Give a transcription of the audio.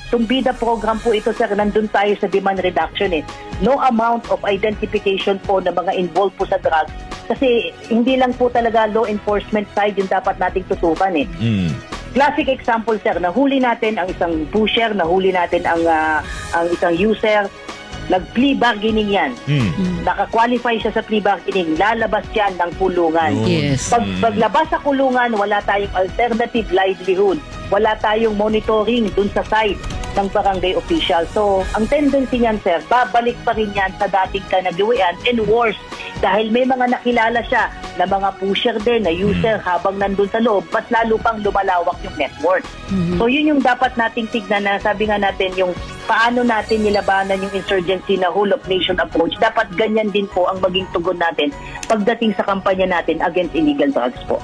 Itong BIDA program po ito, sir, nandun tayo sa demand reduction eh. No amount of identification po ng mga involved po sa drugs. Kasi hindi lang po talaga law enforcement side yung dapat nating tutukan eh. Classic example, sir, nahuli natin ang isang pusher, nahuli natin ang isang user, nag-plea bargaining yan. Naka-qualify siya sa plea bargaining, lalabas yan ng kulungan. Yes. Paglabas sa kulungan, wala tayong alternative livelihood. Wala tayong monitoring dun sa site ng barangay official. So, ang tendency niyan, sir, babalik pa rin yan sa dating kanagawian and worse. Dahil may mga nakilala siya na mga pusher din, na user habang nandun sa loob, mas lalo pang lumalawak yung network. So yun yung dapat nating tignan na sabi nga natin yung paano natin nilabanan yung insurgency na whole of nation approach. Dapat ganyan din po ang maging tugon natin pagdating sa kampanya natin against illegal drugs po.